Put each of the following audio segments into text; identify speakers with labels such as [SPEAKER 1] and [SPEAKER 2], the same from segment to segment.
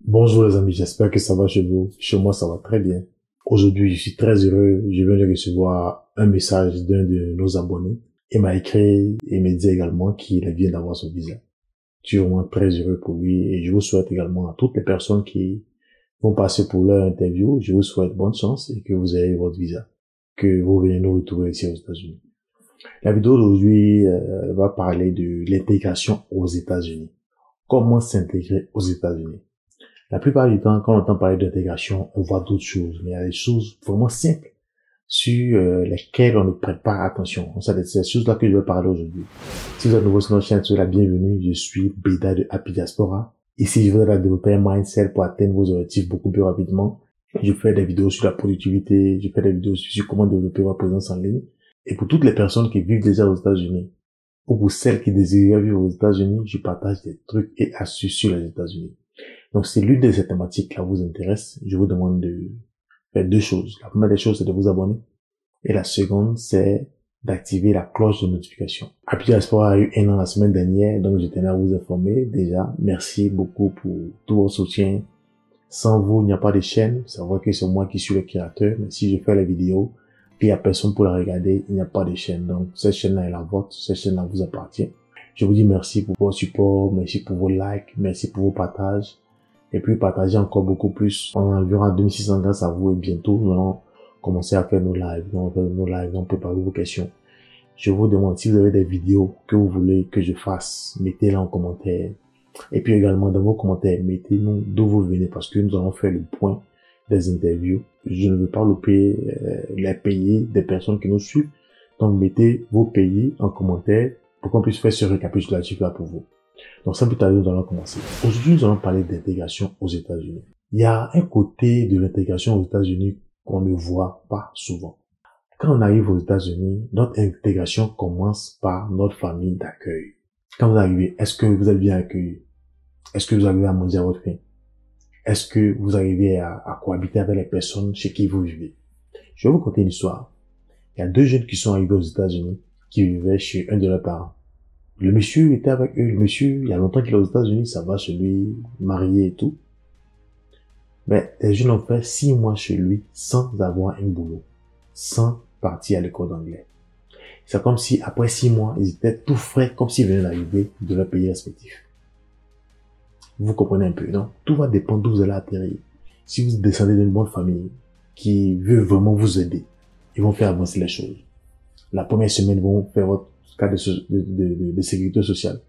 [SPEAKER 1] Bonjour les amis, j'espère que ça va chez vous. Chez moi, ça va très bien. Aujourd'hui, je suis très heureux. Je viens de recevoir un message d'un de nos abonnés. Il m'a écrit et me dit également qu'il vient d'avoir son visa. Je suis vraiment très heureux pour lui et je vous souhaite également à toutes les personnes qui vont passer pour leur interview, je vous souhaite bonne chance et que vous ayez votre visa. Que vous venez nous retrouver ici aux États-Unis. La vidéo d'aujourd'hui va parler de l'intégration aux États-Unis. Comment s'intégrer aux États-Unis? La plupart du temps, quand on entend parler d'intégration, on voit d'autres choses, mais il y a des choses vraiment simples sur lesquelles on ne prête pas attention. C'est ces choses-là que je vais parler aujourd'hui. Si vous êtes nouveau sur notre chaîne, soyez la bienvenue. Je suis Béda de Happy Diaspora. Ici, je vous aide à développer un mindset pour atteindre vos objectifs beaucoup plus rapidement. Je fais des vidéos sur la productivité, je fais des vidéos sur comment développer votre présence en ligne. Et pour toutes les personnes qui vivent déjà aux États-Unis, ou pour celles qui désirent vivre aux États-Unis, je partage des trucs et astuces sur les États-Unis. Donc, si l'une de ces thématiques-là vous intéresse, je vous demande de faire deux choses. La première des choses, c'est de vous abonner. Et la seconde, c'est d'activer la cloche de notification. Happy Diaspora a eu 1 an la semaine dernière, donc je tenais à vous informer déjà. Merci beaucoup pour tout votre soutien. Sans vous, il n'y a pas de chaîne. C'est vrai que c'est moi qui suis le créateur, mais si je fais la vidéo, puis il n'y a personne pour la regarder, il n'y a pas de chaîne. Donc, cette chaîne-là est la vôtre, cette chaîne-là vous appartient. Je vous dis merci pour votre support, merci pour vos likes, merci pour vos partages. Et puis partager encore beaucoup plus. On est environ à 2600 grâce à vous et bientôt nous allons commencer à faire nos lives. On prépare vos questions. Je vous demande si vous avez des vidéos que vous voulez que je fasse, mettez-les en commentaire. Et puis également dans vos commentaires, mettez-nous d'où vous venez parce que nous allons faire le point des interviews. Je ne veux pas louper les pays des personnes qui nous suivent. Donc mettez vos pays en commentaire pour qu'on puisse faire ce récapitulatif là pour vous. Donc, sans plus tarder, nous allons commencer. Aujourd'hui, nous allons parler d'intégration aux États-Unis. Il y a un côté de l'intégration aux États-Unis qu'on ne voit pas souvent. Quand on arrive aux États-Unis, notre intégration commence par notre famille d'accueil. Quand vous arrivez, est-ce que vous êtes bien accueilli? Est-ce que vous arrivez à manger à votre faim? Est-ce que vous arrivez à cohabiter avec les personnes chez qui vous vivez? Je vais vous conter une histoire. Il y a deux jeunes qui sont arrivés aux États-Unis qui vivaient chez un de leurs parents. Le monsieur était avec eux. Le monsieur, il y a longtemps qu'il est aux États-Unis, ça va chez lui, marié et tout. Mais les jeunes ont fait 6 mois chez lui sans avoir un boulot, sans partir à l'école d'anglais. C'est comme si après 6 mois, ils étaient tout frais, comme s'ils venaient d'arriver de leur pays respectif. Vous comprenez un peu, non? Tout va dépendre d'où vous allez atterrir. Si vous descendez d'une bonne famille qui veut vraiment vous aider, ils vont faire avancer les choses. La première semaine, ils vont faire votre cas de sécurité sociale.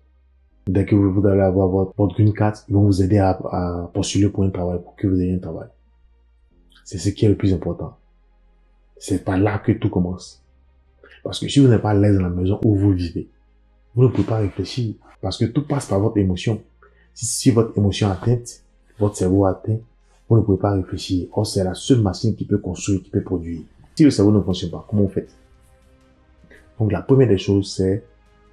[SPEAKER 1] Dès que vous allez avoir votre green card, ils vont vous aider à postuler pour un travail, pour que vous ayez un travail. C'est ce qui est le plus important. C'est pas là que tout commence. Parce que si vous n'êtes pas à l'aise dans la maison où vous vivez, vous ne pouvez pas réfléchir. Parce que tout passe par votre émotion. Si votre émotion atteinte, votre cerveau atteint, vous ne pouvez pas réfléchir. Or, c'est la seule machine qui peut construire, qui peut produire. Si le cerveau ne fonctionne pas, comment vous faites? Donc, la première des choses, c'est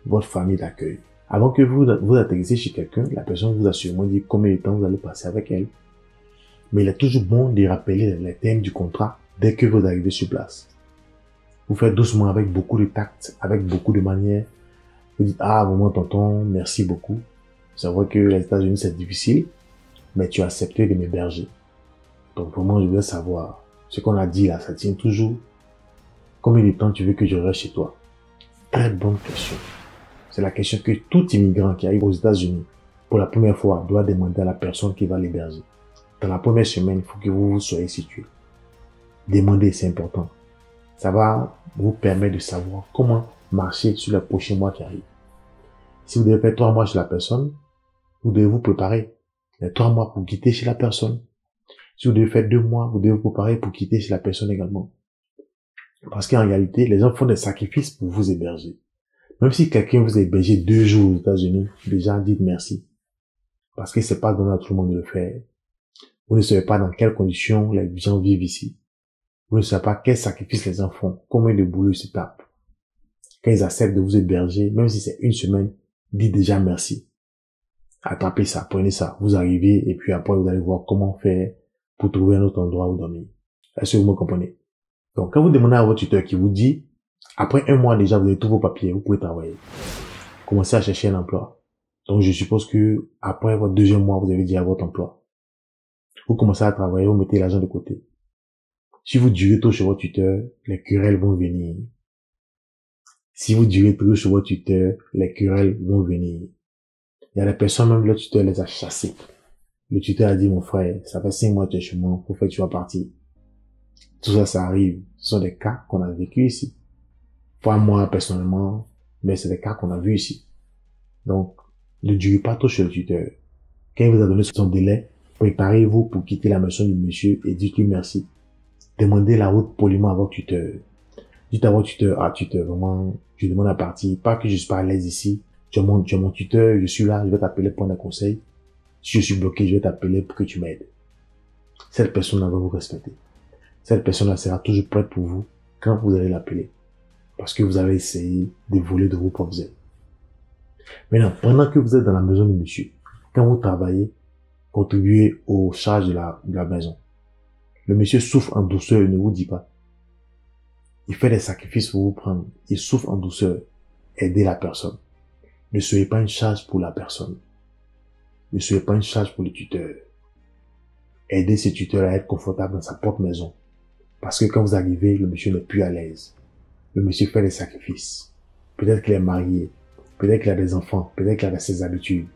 [SPEAKER 1] votre famille d'accueil. Avant que vous atterrissiez chez quelqu'un, la personne vous a sûrement dit combien de temps vous allez passer avec elle. Mais il est toujours bon de rappeler les termes du contrat dès que vous arrivez sur place. Vous faites doucement avec beaucoup de tact, avec beaucoup de manières. Vous dites, ah, maman, tonton, merci beaucoup. C'est vrai que les États-Unis, c'est difficile, mais tu as accepté de m'héberger. Donc, vraiment, je veux savoir, ce qu'on a dit là, ça tient toujours. Combien de temps tu veux que je reste chez toi? Très bonne question. C'est la question que tout immigrant qui arrive aux États-Unis pour la première fois doit demander à la personne qui va l'héberger. Dans la première semaine, il faut que vous soyez situé. Demandez, c'est important. Ça va vous permettre de savoir comment marcher sur les prochains mois qui arrivent. Si vous devez faire 3 mois chez la personne, vous devez vous préparer. Les 3 mois pour quitter chez la personne. Si vous devez faire 2 mois, vous devez vous préparer pour quitter chez la personne également. Parce qu'en réalité, les gens font des sacrifices pour vous héberger. Même si quelqu'un vous a hébergé 2 jours aux États-Unis, déjà dites merci. Parce que c'est pas donné à tout le monde de le faire. Vous ne savez pas dans quelles conditions les gens vivent ici. Vous ne savez pas quels sacrifices les gens font, combien de boulot ils se tapent. Quand ils acceptent de vous héberger, même si c'est 1 semaine, dites déjà merci. Attrapez ça, prenez ça, vous arrivez et puis après vous allez voir comment faire pour trouver un autre endroit où dormir. Est-ce que vous me comprenez? Donc quand vous demandez à votre tuteur qui vous dit après 1 mois déjà, vous avez tous vos papiers, vous pouvez travailler. Commencez à chercher un emploi. Donc, je suppose que après votre 2e mois, vous avez déjà votre emploi. Vous commencez à travailler, vous mettez l'argent de côté. Si vous durez trop chez votre tuteur, les querelles vont venir. Si vous durez trop chez votre tuteur, les querelles vont venir. Il y a des personnes, même le tuteur les a chassés. Le tuteur a dit, mon frère, ça fait 5 mois que tu es chez moi, pour faire tu vas partir. Tout ça, ça arrive. Ce sont des cas qu'on a vécu ici. Pas moi, personnellement, mais c'est des cas qu'on a vus ici. Donc, ne durez pas trop chez le tuteur. Quand il vous a donné son délai, préparez-vous pour quitter la maison du monsieur et dites-lui merci. Demandez la route poliment à votre tuteur. Dites à votre tuteur, ah tuteur, vraiment, je demande à partir, pas que je suis pas à l'aise ici. Tu es mon tuteur, je suis là, je vais t'appeler pour un conseil. Si je suis bloqué, je vais t'appeler pour que tu m'aides. Cette personne-là va vous respecter. Cette personne-là sera toujours prête pour vous quand vous allez l'appeler. Parce que vous avez essayé de voler de vos propres ailes. Maintenant, pendant que vous êtes dans la maison du monsieur, quand vous travaillez, contribuez aux charges de la maison. Le monsieur souffre en douceur, il ne vous dit pas. Il fait des sacrifices pour vous prendre. Il souffre en douceur. Aidez la personne. Ne soyez pas une charge pour la personne. Ne soyez pas une charge pour le tuteur. Aidez ce tuteur à être confortable dans sa propre maison. Parce que quand vous arrivez, le monsieur n'est plus à l'aise. Le monsieur fait des sacrifices. Peut-être qu'il est marié. Peut-être qu'il a des enfants. Peut-être qu'il a ses habitudes.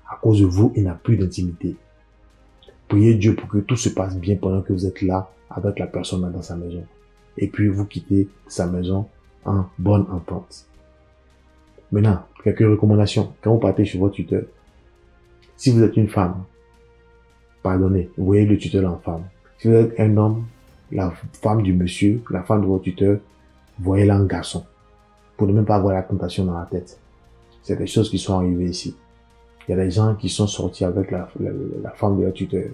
[SPEAKER 1] À cause de vous, il n'a plus d'intimité. Priez Dieu pour que tout se passe bien pendant que vous êtes là avec la personne dans sa maison. Et puis vous quittez sa maison en bonne entente. Maintenant, quelques recommandations. Quand vous partez chez votre tuteur, si vous êtes une femme, pardonnez, vous voyez le tuteur en femme. Si vous êtes un homme, la femme du monsieur, la femme de votre tuteur, voyez-la en garçon. Pour ne même pas avoir la tentation dans la tête. C'est des choses qui sont arrivées ici. Il y a des gens qui sont sortis avec la femme de leur tuteur.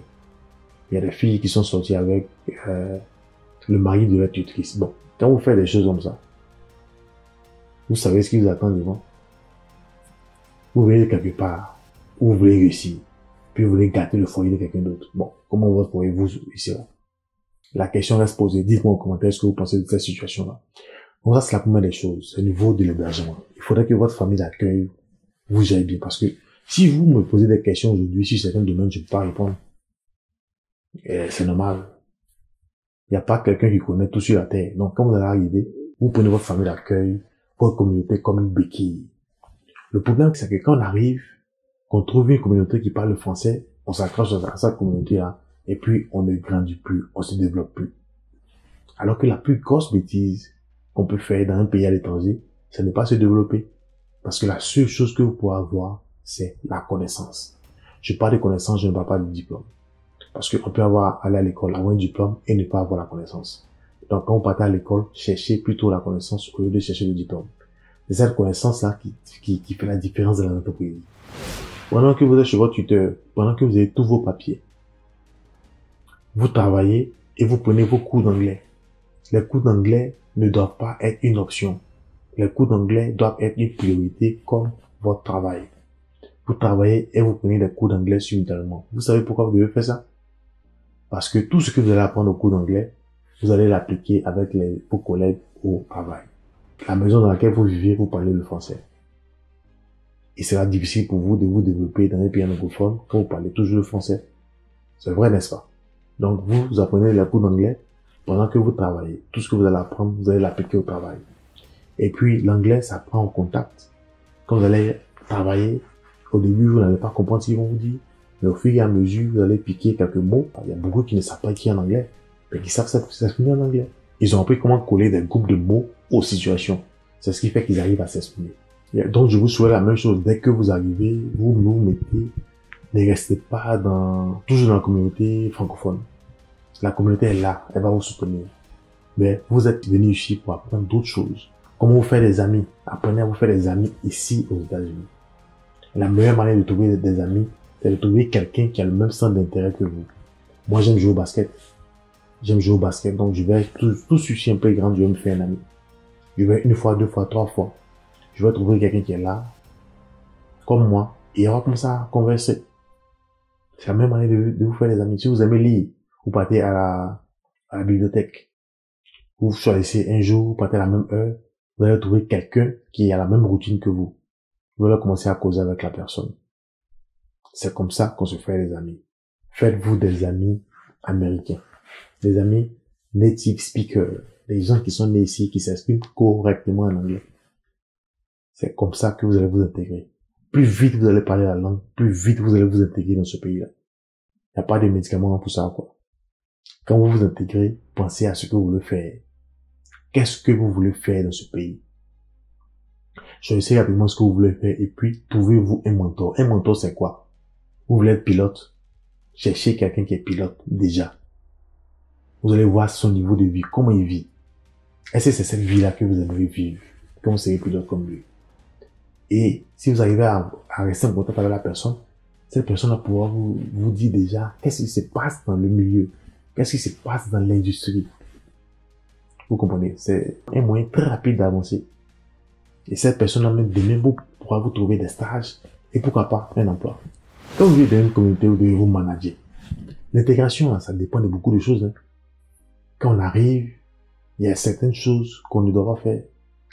[SPEAKER 1] Il y a des filles qui sont sorties avec le mari de leur tutrice. Bon, quand vous faites des choses comme ça, vous savez ce qui vous attend devant. Vous venez quelque part où vous voulez réussir, puis vous voulez gâter le foyer de quelqu'un d'autre. Bon, comment votre foyer vous réussira? La question reste posée. Dites-moi en commentaire ce que vous pensez de cette situation-là. Donc ça, c'est la première des choses. C'est au niveau de l'hébergement. Il faudrait que votre famille d'accueil vous gère bien. Parce que si vous me posez des questions aujourd'hui, si certains domaines, je ne peux pas répondre. C'est normal. Il n'y a pas quelqu'un qui connaît tout sur la terre. Donc quand vous allez arriver, vous prenez votre famille d'accueil, votre communauté comme une béquille. Le problème, c'est que quand on arrive, qu'on trouve une communauté qui parle le français, on s'accroche à cette communauté-là, et puis on ne grandit plus, on se développe plus. Alors que la plus grosse bêtise qu'on peut faire dans un pays à l'étranger, ce n'est pas se développer. Parce que la seule chose que vous pouvez avoir, c'est la connaissance. Je parle de connaissance, je ne parle pas de diplôme. Parce qu'on peut aller à l'école, avoir un diplôme et ne pas avoir la connaissance. Donc quand vous partez à l'école, cherchez plutôt la connaissance au lieu de chercher le diplôme. C'est cette connaissance-là qui fait la différence dans l'entreprise. Pendant que vous êtes chez votre tuteur, pendant que vous avez tous vos papiers, vous travaillez et vous prenez vos cours d'anglais. Les cours d'anglais ne doivent pas être une option. Les cours d'anglais doivent être une priorité comme votre travail. Vous travaillez et vous prenez des cours d'anglais simultanément. Vous savez pourquoi vous devez faire ça? Parce que tout ce que vous allez apprendre au cours d'anglais, vous allez l'appliquer avec vos collègues au travail. La maison dans laquelle vous vivez, vous parlez le français. Il sera difficile pour vous de vous développer dans un pays anglophone quand vous parlez toujours le français. C'est vrai, n'est-ce pas? Donc, vous apprenez les cours d'anglais pendant que vous travaillez. Tout ce que vous allez apprendre, vous allez l'appliquer au travail. Et puis, l'anglais, ça prend en contact. Quand vous allez travailler, au début, vous n'allez pas comprendre ce qu'ils vont vous dire. Mais au fur et à mesure, vous allez piquer quelques mots. Il y a beaucoup qui ne savent pas écrire en anglais, mais qui savent s'exprimer en anglais. Ils ont appris comment coller des groupes de mots aux situations. C'est ce qui fait qu'ils arrivent à s'exprimer. Donc, je vous souhaite la même chose. Dès que vous arrivez, vous mettez, ne restez pas toujours dans la communauté francophone. La communauté est là, elle va vous soutenir. Mais vous êtes venu ici pour apprendre d'autres choses. Comment vous faire des amis. Apprenez à vous faire des amis ici aux États-Unis. La meilleure manière de trouver des amis, c'est de trouver quelqu'un qui a le même centre d'intérêt que vous. Moi, j'aime jouer au basket. Donc je vais tout suffit un peu grand, je vais me faire un ami. Je vais une fois, deux fois, trois fois. Je vais trouver quelqu'un qui est là, comme moi, et on va comme ça converser. C'est la même manière de vous faire des amis. Si vous aimez lire, vous partez à la bibliothèque. Vous choisissez un jour, vous partez à la même heure, vous allez trouver quelqu'un qui a la même routine que vous. Vous allez commencer à causer avec la personne. C'est comme ça qu'on se fait des amis. Faites-vous des amis américains, des amis native speakers, des gens qui sont nés ici, qui s'expriment correctement en anglais. C'est comme ça que vous allez vous intégrer. Plus vite vous allez parler la langue, plus vite vous allez vous intégrer dans ce pays-là. Il n'y a pas de médicaments pour ça, quoi. Quand vous vous intégrez, pensez à ce que vous voulez faire. Qu'est-ce que vous voulez faire dans ce pays? Choisissez rapidement ce que vous voulez faire et puis trouvez-vous un mentor. Un mentor, c'est quoi? Vous voulez être pilote? Cherchez quelqu'un qui est pilote déjà. Vous allez voir son niveau de vie, comment il vit. Est-ce que c'est cette vie-là que vous aimeriez vivre quand vous serez pilote comme lui? Et si vous arrivez à rester en contact avec la personne, cette personne va pouvoir vous dire déjà qu'est-ce qui se passe dans le milieu, qu'est-ce qui se passe dans l'industrie. Vous comprenez? C'est un moyen très rapide d'avancer. Et cette personne-là, même demain, pourra vous trouver des stages et pourquoi pas un emploi. Quand vous êtes dans une communauté, vous devez vous manager. L'intégration, ça dépend de beaucoup de choses. Quand on arrive, il y a certaines choses qu'on ne doit pas faire.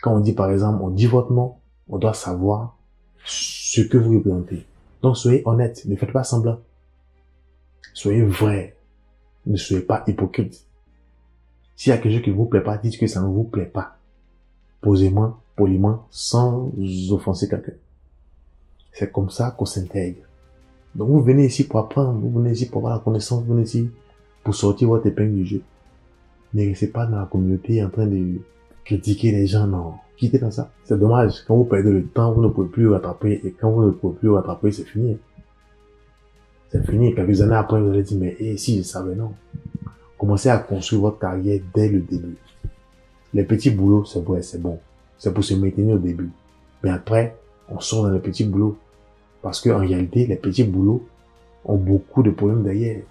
[SPEAKER 1] Quand on dit, par exemple, on dit votre nom, on doit savoir ce que vous représentez. Donc, soyez honnête, ne faites pas semblant. Soyez vrai, ne soyez pas hypocrite. S'il y a quelque chose qui ne vous plaît pas, dites que ça ne vous plaît pas. Posez-moi, poliment, sans offenser quelqu'un. C'est comme ça qu'on s'intègre. Donc, vous venez ici pour apprendre, vous venez ici pour avoir la connaissance, vous venez ici pour sortir votre épingle du jeu. Ne restez pas dans la communauté en train de critiquer les gens, non. Quittez dans ça. C'est dommage. Quand vous perdez le temps, vous ne pouvez plus rattraper. Et quand vous ne pouvez plus rattraper, c'est fini. C'est fini. Quelques années après, vous allez dire, mais si je savais, non. Commencez à construire votre carrière dès le début. Les petits boulots, c'est vrai, c'est bon. C'est pour se maintenir au début. Mais après, on sort dans les petits boulots. Parce qu'en réalité, les petits boulots ont beaucoup de problèmes derrière.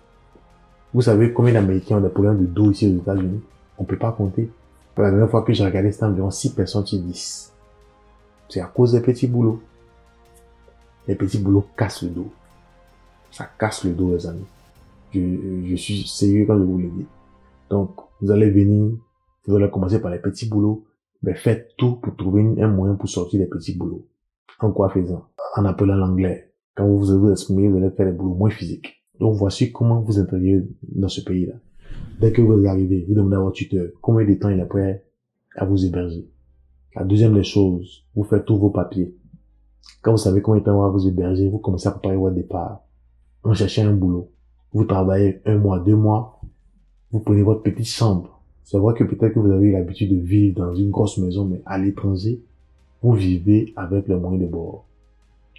[SPEAKER 1] Vous savez combien d'Américains ont des problèmes de dos ici aux États-Unis? On peut pas compter. La dernière fois que j'ai regardé, c'était environ 6 personnes sur 10. C'est à cause des petits boulots. Les petits boulots cassent le dos. Ça casse le dos, les amis. Je suis sérieux quand je vous le dis. Donc, vous allez venir, vous allez commencer par les petits boulots, mais faites tout pour trouver un moyen pour sortir des petits boulots. En quoi faisant? En appelant l'anglais. Quand vous vous exprimez, vous allez faire des boulots moins physiques. Donc, voici comment vous intégrez dans ce pays-là. Dès que vous arrivez, vous demandez à votre tuteur combien de temps il est prêt à vous héberger. La deuxième des choses, vous faites tous vos papiers. Quand vous savez combien de temps on va vous héberger, vous commencez à préparer votre départ. Vous cherchez un boulot. Vous travaillez 1 mois, 2 mois. Vous prenez votre petite chambre. C'est vrai que peut-être que vous avez l'habitude de vivre dans une grosse maison, mais à l'étranger, vous vivez avec les moyens de bord.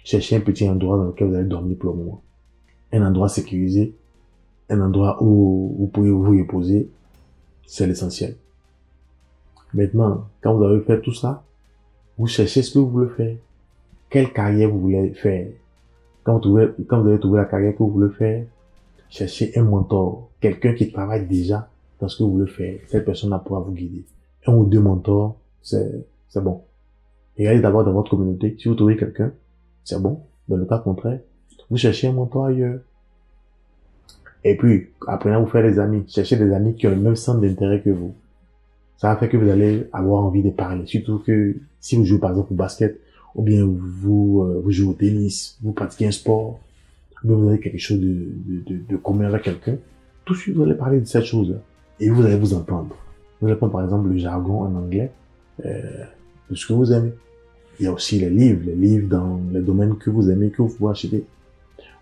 [SPEAKER 1] Cherchez un petit endroit dans lequel vous allez dormir pour le moment. Un endroit sécurisé. Un endroit où vous pouvez vous reposer, c'est l'essentiel. Maintenant, quand vous avez fait tout ça, vous cherchez ce que vous voulez faire. Quelle carrière vous voulez faire. Quand vous avez trouvé la carrière que vous voulez faire, cherchez un mentor, quelqu'un qui travaille déjà dans ce que vous voulez faire. Cette personne-là pourra vous guider. 1 ou 2 mentors, c'est bon. Et allez d'abord dans votre communauté. Si vous trouvez quelqu'un, c'est bon. Dans le cas contraire, vous cherchez un mentor ailleurs. Et puis, apprenez à vous faire des amis. Cherchez des amis qui ont le même centre d'intérêt que vous. Ça va faire que vous allez avoir envie de parler. Surtout que si vous jouez par exemple au basket, ou bien vous jouez au tennis, vous pratiquez un sport, ou bien vous avez quelque chose de commun avec quelqu'un, tout de suite vous allez parler de cette chose-là. Et vous allez vous entendre. Vous allez prendre par exemple le jargon en anglais, de ce que vous aimez. Il y a aussi les livres dans les domaines que vous aimez, que vous pouvez acheter.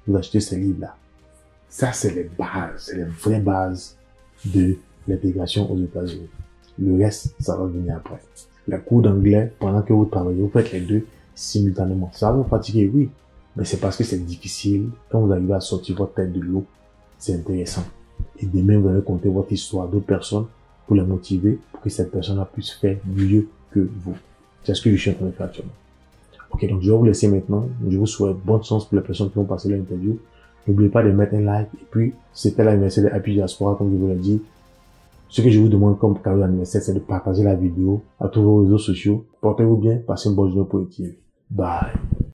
[SPEAKER 1] Vous achetez ces livres-là. Ça, c'est les bases, c'est les vraies bases de l'intégration aux États-Unis. Le reste, ça va venir après. Les cours d'anglais, pendant que vous travaillez, vous faites les deux simultanément. Ça va vous fatiguer, oui, mais c'est parce que c'est difficile. Quand vous arrivez à sortir votre tête de l'eau, c'est intéressant. Et demain, vous allez compter votre histoire d'autres personnes pour les motiver, pour que cette personne-là puisse faire mieux que vous. C'est ce que je suis en train de faire actuellement. Ok, donc je vais vous laisser maintenant. Je vous souhaite bonne chance pour les personnes qui vont passer l'interview. N'oubliez pas de mettre un like. Et puis, c'était l'anniversaire de Happy Diaspora, comme je vous l'ai dit. Ce que je vous demande comme cadeau d'anniversaire, c'est de partager la vidéo à tous vos réseaux sociaux. Portez-vous bien, passez une bonne journée positive. Bye.